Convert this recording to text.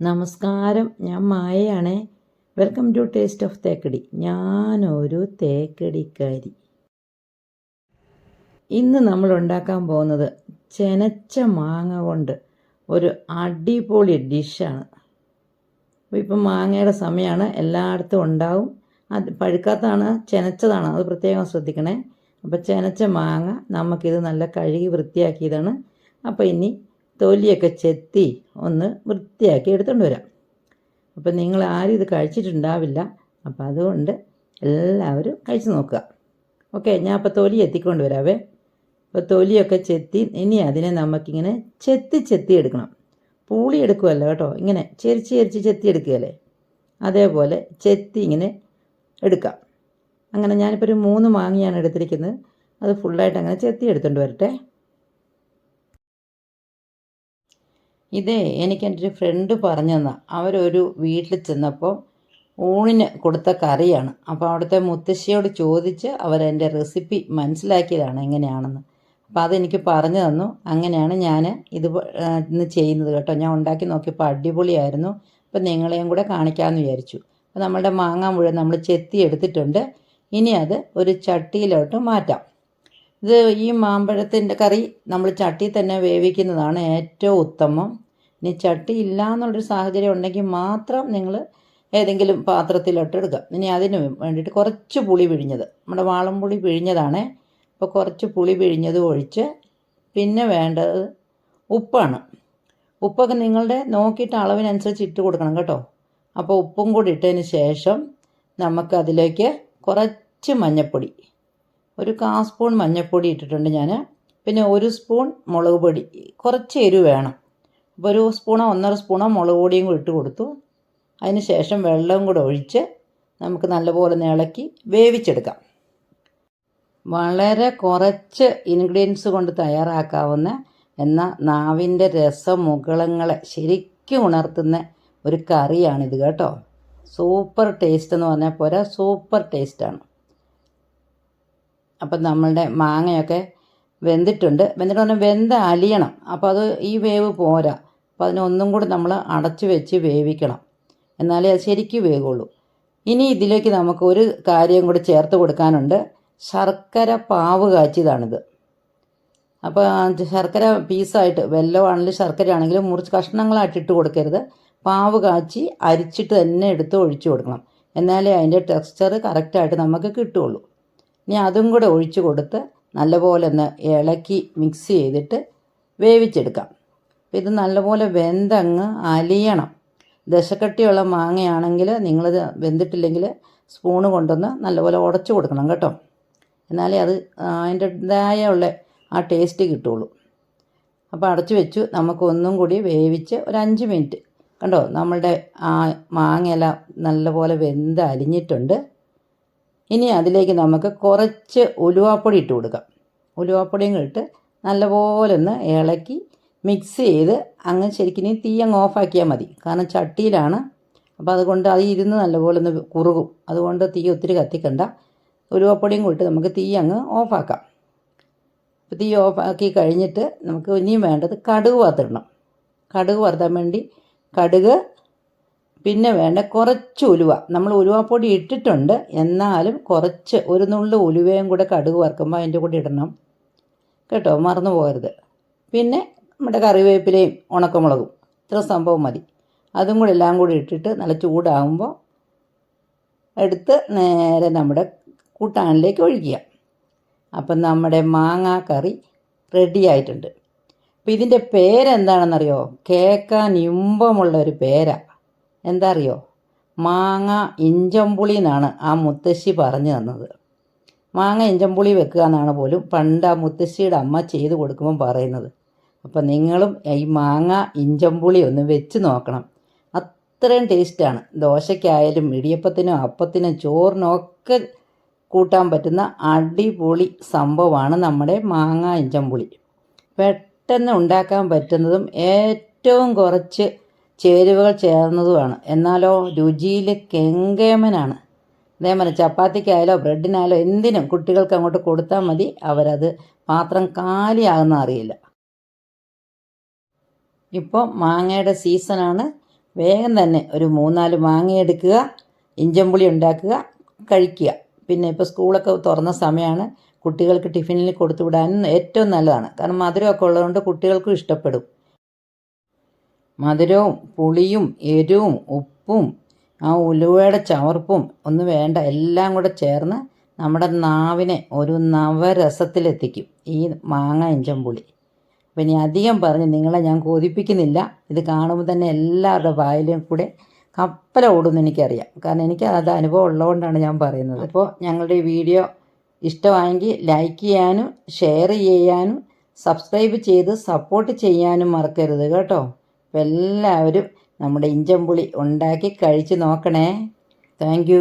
നമസ്കാരം, ഞാൻ മായയാണേ. Welcome to taste of Thekkady. ഞാനൊരു തേക്കടിക്കാരി. ഇന്ന് നമ്മൾ ഉണ്ടാക്കാൻ പോകുന്നത് ചെനച്ച മാങ്ങ കൊണ്ട് ഒരു അടിപൊളി ഡിഷാണ്. അപ്പോൾ ഇപ്പം മാങ്ങയുടെ സമയമാണ്, എല്ലായിടത്തും ഉണ്ടാവും. അത് പഴുക്കാത്തതാണ്, ചെനച്ചതാണ്, അത് പ്രത്യേകം ശ്രദ്ധിക്കണേ. അപ്പോൾ ചെനച്ച മാങ്ങ നമുക്കിത് നല്ല കഴുകി വൃത്തിയാക്കിയതാണ്. അപ്പോൾ ഇനി തൊലിയൊക്കെ ചെത്തി ഒന്ന് വൃത്തിയാക്കി എടുത്തുകൊണ്ട് വരാം. അപ്പം നിങ്ങൾ ആരും ഇത് കഴിച്ചിട്ടുണ്ടാവില്ല, അപ്പം അതുകൊണ്ട് എല്ലാവരും കഴിച്ച് നോക്കുക. ഓക്കെ, ഞാൻ അപ്പോൾ തൊലി എത്തിക്കൊണ്ട് വരാവേ. അപ്പോൾ തൊലിയൊക്കെ ചെത്തി ഇനി അതിനെ നമുക്കിങ്ങനെ ചെത്തി എടുക്കണം. പൂളി എടുക്കുമല്ലോ കേട്ടോ, ഇങ്ങനെ ചെരിച്ച് ചെത്തി എടുക്കുകയല്ലേ, അതേപോലെ ചെത്തി ഇങ്ങനെ എടുക്കാം. അങ്ങനെ ഞാനിപ്പോൾ ഒരു 3 മാങ്ങയാണ് എടുത്തിരിക്കുന്നത്. അത് ഫുള്ളായിട്ട് അങ്ങനെ ചെത്തി എടുത്തുകൊണ്ട് വരട്ടെ. ഇതേ എനിക്ക് എൻ്റെ ഒരു ഫ്രണ്ട് പറഞ്ഞു തന്ന, അവരൊരു വീട്ടിൽ ചെന്നപ്പോൾ ഊണിന് കൊടുത്ത കറിയാണ്. അപ്പോൾ അവിടുത്തെ മുത്തശ്ശിയോട് ചോദിച്ച് അവരെൻ്റെ റെസിപ്പി മനസ്സിലാക്കിയതാണ് എങ്ങനെയാണെന്ന്. അപ്പോൾ അതെനിക്ക് പറഞ്ഞു തന്നു. അങ്ങനെയാണ് ഞാൻ ഇത് ഇന്ന് ചെയ്യുന്നത് കേട്ടോ. ഞാൻ ഉണ്ടാക്കി നോക്കിയപ്പോൾ അടിപൊളിയായിരുന്നു. അപ്പോൾ നിങ്ങളെയും കൂടെ കാണിക്കാമെന്ന് വിചാരിച്ചു. അപ്പോൾ നമ്മളുടെ മാങ്ങ മുഴുവൻ നമ്മൾ ചെത്തി എടുത്തിട്ടുണ്ട്. ഇനി അത് ഒരു ചട്ടിയിലോട്ട് മാറ്റാം. ഇത് ഈ മാമ്പഴത്തിൻ്റെ കറി നമ്മൾ ചട്ടിയിൽ തന്നെ വേവിക്കുന്നതാണ് ഏറ്റവും ഉത്തമം. ഇനി ചട്ടി ഇല്ല എന്നുള്ളൊരു സാഹചര്യം ഉണ്ടെങ്കിൽ മാത്രം നിങ്ങൾ ഏതെങ്കിലും പാത്രത്തിലോട്ട് എടുക്കുക. ഇനി അതിന് വേണ്ടിയിട്ട് കുറച്ച് പുളി പിഴിഞ്ഞത്, നമ്മുടെ വാളംപുളി പിഴിഞ്ഞതാണേ. അപ്പോൾ കുറച്ച് പുളി പിഴിഞ്ഞത് ഒഴിച്ച്, പിന്നെ വേണ്ടത് ഉപ്പാണ്. ഉപ്പൊക്കെ നിങ്ങളുടെ നോക്കിയിട്ട് അളവിനനുസരിച്ച് ഇട്ട് കൊടുക്കണം കേട്ടോ. അപ്പോൾ ഉപ്പും കൂടി ഇട്ടതിന് ശേഷം നമുക്കതിലേക്ക് കുറച്ച് മഞ്ഞൾപ്പൊടി, ഒരു 1/4 സ്പൂൺ മഞ്ഞൾപ്പൊടി ഇട്ടിട്ടുണ്ട് ഞാൻ. പിന്നെ 1 സ്പൂൺ മുളക് പൊടി, കുറച്ച് എരിവ് വേണം. അപ്പോൾ 1 സ്പൂണോ 1.5 സ്പൂണോ മുളക് പൊടിയും കൂടി ഇട്ട് കൊടുത്തു. അതിന് ശേഷം വെള്ളവും കൂടെ ഒഴിച്ച് നമുക്ക് നല്ലപോലെ ഇളക്കി വേവിച്ചെടുക്കാം. വളരെ കുറച്ച് ഇൻഗ്രീഡിയൻസ് കൊണ്ട് തയ്യാറാക്കാവുന്ന, എന്നാൽ നാവിൻ്റെ രസമുകുളങ്ങളെ ശരിക്കും ഉണർത്തുന്ന ഒരു കറിയാണിത് കേട്ടോ. സൂപ്പർ ടേസ്റ്റ് എന്ന് പറഞ്ഞാൽ പോരാ, സൂപ്പർ ടേസ്റ്റാണ്. അപ്പം നമ്മളുടെ മാങ്ങയൊക്കെ വെന്തിട്ടുണ്ട്. പറഞ്ഞാൽ വെന്ത് അലിയണം. അപ്പോൾ അത് ഈ വേവ് പോരാ. അപ്പോൾ അതിനൊന്നും കൂടി നമ്മൾ അടച്ചു വെച്ച് വേവിക്കണം, എന്നാലേ അത് ശരിക്കും വേവുള്ളൂ. ഇനി ഇതിലേക്ക് നമുക്ക് ഒരു കാര്യം കൂടി ചേർത്ത് കൊടുക്കാനുണ്ട്. ശർക്കര പാവ് കാച്ചിയതാണിത്. അപ്പോൾ ശർക്കര പീസായിട്ട്, വെല്ലമാണെങ്കിലും ശർക്കര ആണെങ്കിലും മുറിച്ച് കഷ്ണങ്ങളായിട്ട് ഇട്ട് കൊടുക്കരുത്. പാവ് കാച്ചി അരിച്ചിട്ട് തന്നെ എടുത്ത് ഒഴിച്ചു കൊടുക്കണം, എന്നാലേ അതിൻ്റെ ടെക്സ്ചർ കറക്റ്റായിട്ട് നമുക്ക് കിട്ടുകയുള്ളൂ. ഇനി അതും കൂടെ ഒഴിച്ച് കൊടുത്ത് നല്ലപോലെ ഒന്ന് ഇളക്കി മിക്സ് ചെയ്തിട്ട് വേവിച്ചെടുക്കാം. ഇത് നല്ലപോലെ വെന്തങ്ങ് അലിയണം. ദശക്കട്ടിയുള്ള മാങ്ങയാണെങ്കിൽ നിങ്ങളിത് വെന്തിട്ടില്ലെങ്കിൽ സ്പൂണ് കൊണ്ടൊന്ന് നല്ലപോലെ ഉടച്ചു കൊടുക്കണം കേട്ടോ, എന്നാലേ അത് അതിൻ്റെതായ ഉള്ള ആ ടേസ്റ്റ് കിട്ടുള്ളൂ. അപ്പോൾ അടച്ചു വെച്ചു. നമുക്കൊന്നും കൂടി വേവിച്ച് ഒരു 5 മിനിറ്റ്. കണ്ടോ, നമ്മളുടെ ആ മാങ്ങയെല്ലാം നല്ലപോലെ വെന്ത് അലിഞ്ഞിട്ടുണ്ട്. ഇനി അതിലേക്ക് നമുക്ക് കുറച്ച് ഉലുവാപ്പൊടി ഇട്ട് കൊടുക്കാം. ഉലുവാപ്പൊടിയും ഇട്ട് നല്ലപോലെ ഒന്ന് ഇളക്കി മിക്സ് ചെയ്ത് അങ്ങ് ശരിക്കും തീ അങ്ങ് ഓഫാക്കിയാൽ മതി. കാരണം ചട്ടിയിലാണ്, അപ്പോൾ അതുകൊണ്ട് അത് ഇരുന്ന് നല്ലപോലെ ഒന്ന് കുറുകും. അതുകൊണ്ട് തീ ഒത്തിരി കത്തിക്കണ്ട. ഉലുവാപ്പൊടിയും ഇട്ട് നമുക്ക് തീ അങ്ങ് ഓഫാക്കാം. അപ്പോൾ തീ ഓഫാക്കി കഴിഞ്ഞിട്ട് നമുക്ക് ഇനിയും വേണ്ടത് കടുക് വറുത്തിടണം. കടുക് വറുത്താൻ വേണ്ടി കടുക്, പിന്നെ വേണ്ട കുറച്ച് ഉലുവ. നമ്മൾ ഉലുവാപ്പൊടി ഇട്ടിട്ടുണ്ട്, എന്നാലും കുറച്ച് ഒരു നുള്ളു ഉലുവയും കൂടെ കടുക് വറുക്കുമ്പോൾ അതിൻ്റെ കൂടെ ഇടണം കേട്ടോ, മറന്നു പോകരുത്. പിന്നെ നമ്മുടെ കറിവേപ്പിലയും ഉണക്കമുളകും, ഇത്ര സംഭവം മതി. അതും കൂടെ എല്ലാം കൂടി ഇട്ടിട്ട് നല്ല ചൂടാകുമ്പോൾ എടുത്ത് നേരെ നമ്മുടെ കൂട്ടാനിലേക്ക് ഒഴിക്കുക. അപ്പം നമ്മുടെ മാങ്ങാ കറി റെഡി ആയിട്ടുണ്ട്. അപ്പം ഇതിൻ്റെ പേരെന്താണെന്നറിയോ? കേൾക്കാൻ ഇമ്പമുള്ള ഒരു പേരാണ്. എന്താ അറിയോ? മാങ്ങ ഇഞ്ചമ്പുളി എന്നാണ് ആ മുത്തശ്ശി പറഞ്ഞു തന്നത്. മാങ്ങ ഇഞ്ചമ്പുളി വെക്കുക എന്നാണ് പോലും പണ്ട് ആ മുത്തശ്ശിയുടെ അമ്മ ചെയ്ത് കൊടുക്കുമ്പം പറയുന്നത്. അപ്പം നിങ്ങളും ഈ മാങ്ങ ഇഞ്ചമ്പുളി ഒന്ന് വെച്ച് നോക്കണം. അത്രയും ടേസ്റ്റാണ്. ദോശയ്ക്കായാലും ഇടിയപ്പത്തിനോ അപ്പത്തിനോ ചോറിനൊക്കെ കൂട്ടാൻ പറ്റുന്ന അടിപൊളി സംഭവമാണ് നമ്മുടെ മാങ്ങ ഇഞ്ചമ്പുളി. പെട്ടെന്ന് ഉണ്ടാക്കാൻ പറ്റുന്നതും ഏറ്റവും കുറച്ച് ചേരുവകൾ ചേർന്നതുമാണ്, എന്നാലോ രുചിയിൽ കെങ്കേമനാണ്. അതേപോലെ ചപ്പാത്തിക്കായാലോ ബ്രെഡിനായാലോ എന്തിനും കുട്ടികൾക്ക് അങ്ങോട്ട് കൊടുത്താൽ മതി, അവരത് പാത്രം കാലിയാകുന്ന അറിയില്ല. ഇപ്പോൾ മാങ്ങയുടെ സീസണാണ്. വേഗം തന്നെ ഒരു 3-4 മാങ്ങ എടുക്കുക, ഇഞ്ചമ്പുളി ഉണ്ടാക്കുക, കഴിക്കുക. പിന്നെ ഇപ്പോൾ സ്കൂളൊക്കെ തുറന്ന സമയമാണ്, കുട്ടികൾക്ക് ടിഫിനിൽ കൊടുത്തു വിടാനും ഏറ്റവും നല്ലതാണ്. കാരണം മധുരമൊക്കെ ഉള്ളതുകൊണ്ട് കുട്ടികൾക്കും ഇഷ്ടപ്പെടും. മധുരവും പുളിയും എരിവും ഉപ്പും ആ ഉലുവയുടെ ചവർപ്പും ഒന്നും വേണ്ട, എല്ലാം കൂടെ ചേർന്ന് നമ്മുടെ നാവിനെ ഒരു നവരസത്തിലെത്തിക്കും ഈ മാങ്ങ ഇഞ്ചമ്പുളി. അപ്പം ഇനി അധികം പറഞ്ഞ് നിങ്ങളെ ഞാൻ കൊതിപ്പിക്കുന്നില്ല. ഇത് കാണുമ്പോൾ തന്നെ എല്ലാവരുടെ വായിലും കൂടെ കപ്പല ഓടുമെന്ന് എനിക്കറിയാം. കാരണം എനിക്ക് അത് അനുഭവം ഉള്ളതുകൊണ്ടാണ് ഞാൻ പറയുന്നത്. അപ്പോൾ ഞങ്ങളുടെ ഈ വീഡിയോ ഇഷ്ടമായെങ്കിൽ ലൈക്ക് ചെയ്യാനും ഷെയർ ചെയ്യാനും സബ്സ്ക്രൈബ് ചെയ്ത് സപ്പോർട്ട് ചെയ്യാനും മറക്കരുത് കേട്ടോ. അപ്പോൾ എല്ലാവരും നമ്മുടെ ഇഞ്ചമ്പുളി ഉണ്ടാക്കി കഴിച്ച് നോക്കണേ. താങ്ക്